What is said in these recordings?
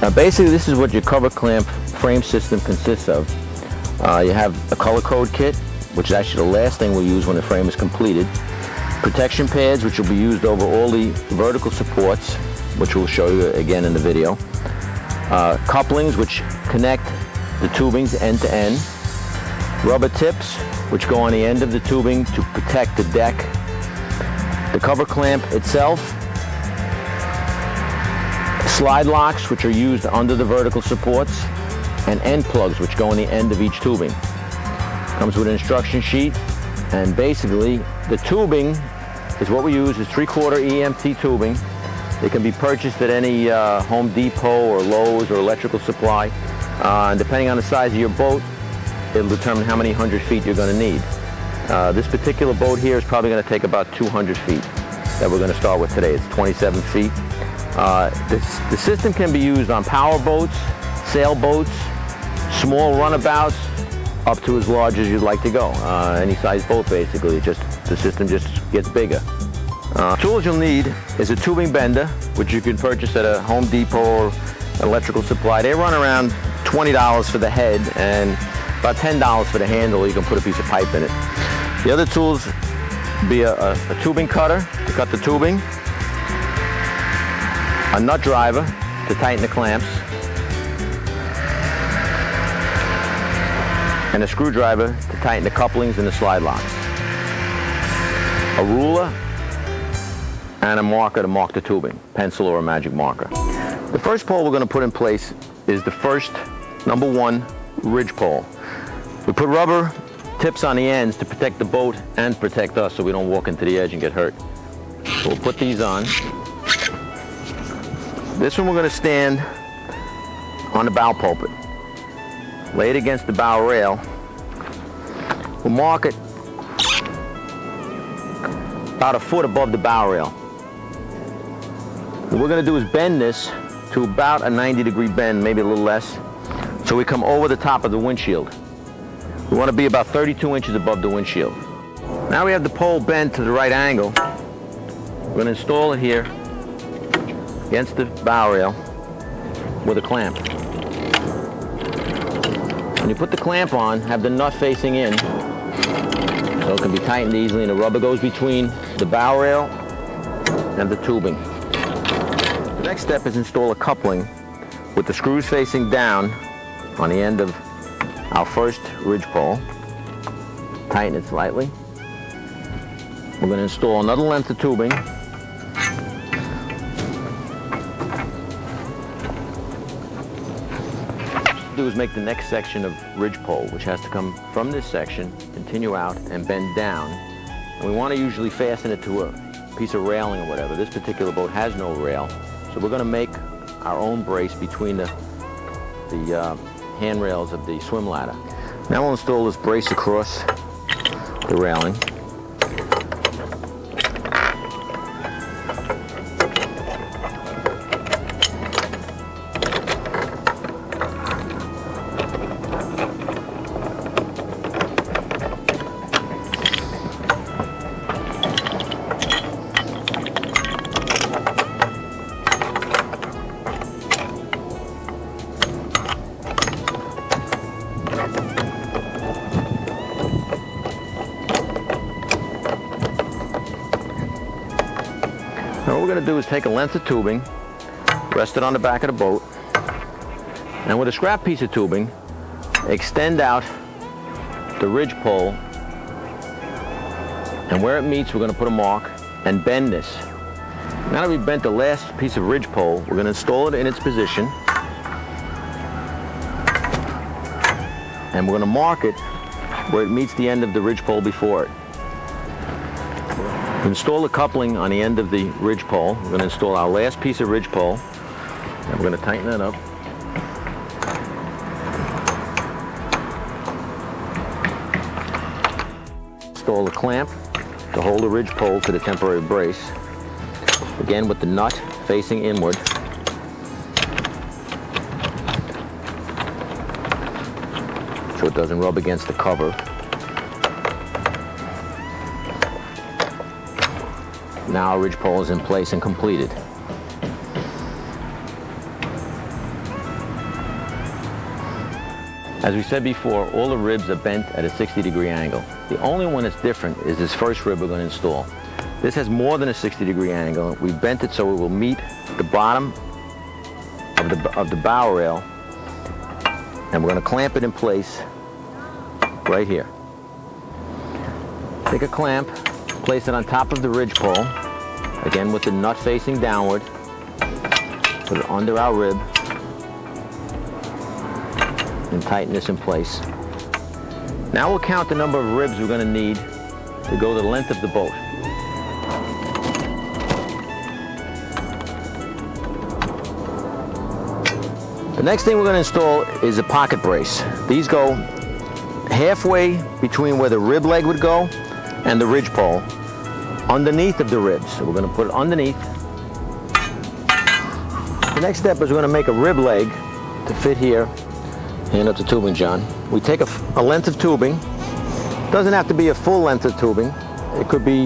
Now basically this is what your Kover Klamp frame system consists of. You have a color code kit, which is actually the last thing we'll use when the frame is completed. Protection pads, which will be used over all the vertical supports, which we'll show you again in the video. Couplings, which connect the tubings end to end. Rubber tips, which go on the end of the tubing to protect the deck. The Kover Klamp itself. Slide locks, which are used under the vertical supports. And end plugs, which go on the end of each tubing. Comes with an instruction sheet. And basically, the tubing is what we use is 3/4 EMT tubing. It can be purchased at any Home Depot or Lowe's or electrical supply. And depending on the size of your boat, it'll determine how many 100 feet you're going to need. This particular boat here is probably going to take about 200 feet that we're going to start with today. It's 27 feet. The system can be used on power boats, sailboats, small runabouts, up to as large as you'd like to go. Any size boat basically, the system just gets bigger. Tools you'll need is a tubing bender, which you can purchase at a Home Depot or electrical supply. They run around $20 for the head and about $10 for the handle. You can put a piece of pipe in it. The other tools be a tubing cutter to cut the tubing, a nut driver to tighten the clamps, and a screwdriver to tighten the couplings and the slide locks. A ruler and a marker to mark the tubing, pencil or a magic marker. The first pole we're going to put in place is the first #1 ridge pole. We put rubber tips on the ends to protect the boat and protect us so we don't walk into the edge and get hurt. So we'll put these on. This one we're going to stand on the bow pulpit. Lay it against the bow rail. We'll mark it about a foot above the bow rail. What we're going to do is bend this to about a 90-degree bend, maybe a little less, so we come over the top of the windshield. We want to be about 32 inches above the windshield. Now we have the pole bent to the right angle. We're going to install it here against the bow rail with a clamp. When you put the clamp on, have the nut facing in so it can be tightened easily, and the rubber goes between the bow rail and the tubing. The next step is install a coupling with the screws facing down on the end of our first ridge pole. Tighten it slightly. We're going to install another length of tubing. Do is make the next section of ridge pole, which has to come from this section, continue out and bend down, and we want to usually fasten it to a piece of railing or whatever. This particular boat has no rail, so we're going to make our own brace between the handrails of the swim ladder. Now we'll install this brace across the railing. Now what we're going to do is take a length of tubing, rest it on the back of the boat, and with a scrap piece of tubing, extend out the ridge pole, and where it meets we're going to put a mark and bend this. Now that we've bent the last piece of ridge pole, we're going to install it in its position, and we're going to mark it where it meets the end of the ridge pole before it. Install the coupling on the end of the ridge pole. We're going to install our last piece of ridge pole, and we're going to tighten that up. Install the clamp to hold the ridge pole to the temporary brace, again with the nut facing inward. So it doesn't rub against the cover. Now our ridge pole is in place and completed. As we said before, all the ribs are bent at a 60-degree angle. The only one that's different is this first rib we're going to install. This has more than a 60-degree angle. We bent it so it will meet the bottom of the bow rail, and we're going to clamp it in place right here. Take a clamp, place it on top of the ridge pole, again with the nut facing downward, put it under our rib, and tighten this in place. Now we'll count the number of ribs we're going to need to go the length of the boat. The next thing we're going to install is a pocket brace. These go halfway between where the rib leg would go and the ridge pole, underneath of the ribs. So we're going to put it underneath. The next step is we're going to make a rib leg to fit here. Hand up the tubing, John. We take a length of tubing. It doesn't have to be a full length of tubing. It could be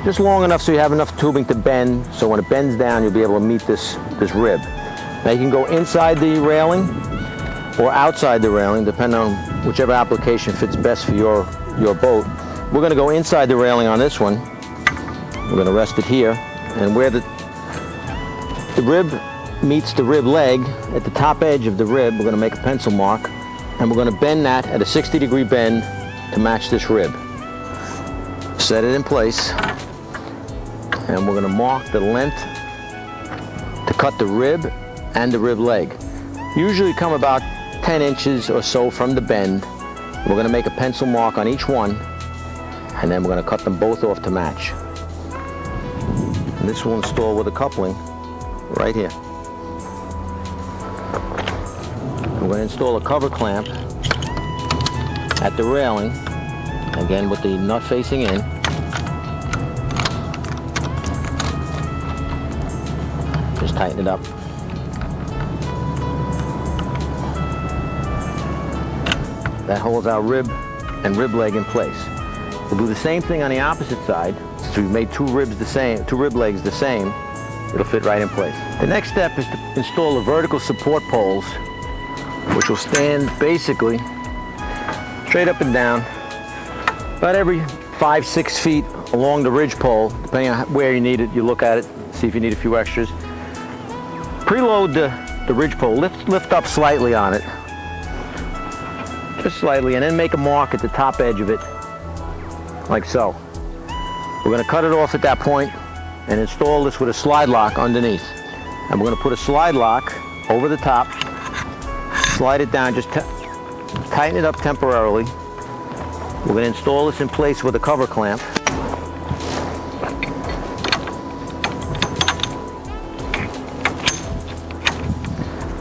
just long enough so you have enough tubing to bend, so when it bends down you'll be able to meet this rib. Now you can go inside the railing or outside the railing, depending on whichever application fits best for your boat. We're going to go inside the railing on this one. We're going to rest it here, and where the rib meets the rib leg, at the top edge of the rib, we're going to make a pencil mark, and we're going to bend that at a 60-degree bend to match this rib. Set it in place, and we're going to mark the length to cut the rib and the rib leg. Usually come about 10 inches or so from the bend. We're going to make a pencil mark on each one, and then we're going to cut them both off to match. And this will install with a coupling right here. We're going to install a cover clamp at the railing, again with the nut facing in. Just tighten it up. That holds our rib and rib leg in place. We'll do the same thing on the opposite side. So we've made two rib legs the same. It'll fit right in place. The next step is to install the vertical support poles, which will stand basically straight up and down, about every 5-6 feet along the ridge pole, depending on where you need it. You look at it, see if you need a few extras. Preload the ridge pole, lift up slightly on it, just slightly, and then make a mark at the top edge of it, like so. We're going to cut it off at that point and install this with a slide lock underneath. And we're going to put a slide lock over the top, slide it down, just tighten it up temporarily. We're going to install this in place with a cover clamp.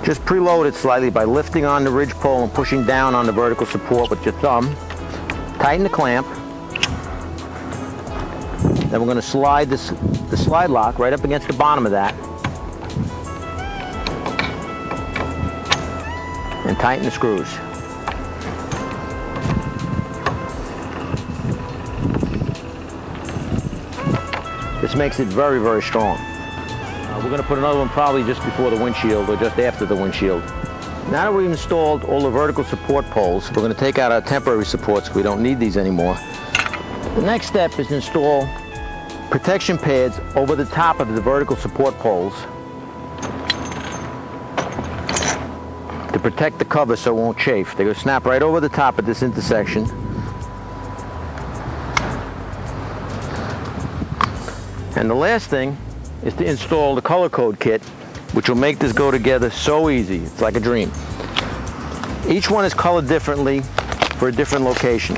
Just preload it slightly by lifting on the ridge pole and pushing down on the vertical support with your thumb. Tighten the clamp. Then we're going to slide the slide lock right up against the bottom of that and tighten the screws. This makes it very, very strong. We're going to put another one probably just before the windshield or just after the windshield. Now that we've installed all the vertical support poles, we're going to take out our temporary supports. We don't need these anymore. The next step is to install protection pads over the top of the vertical support poles to protect the cover so it won't chafe. They're going to snap right over the top of this intersection. And the last thing is to install the color code kit, which will make this go together so easy. It's like a dream. Each one is colored differently for a different location.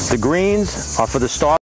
The greens are for the start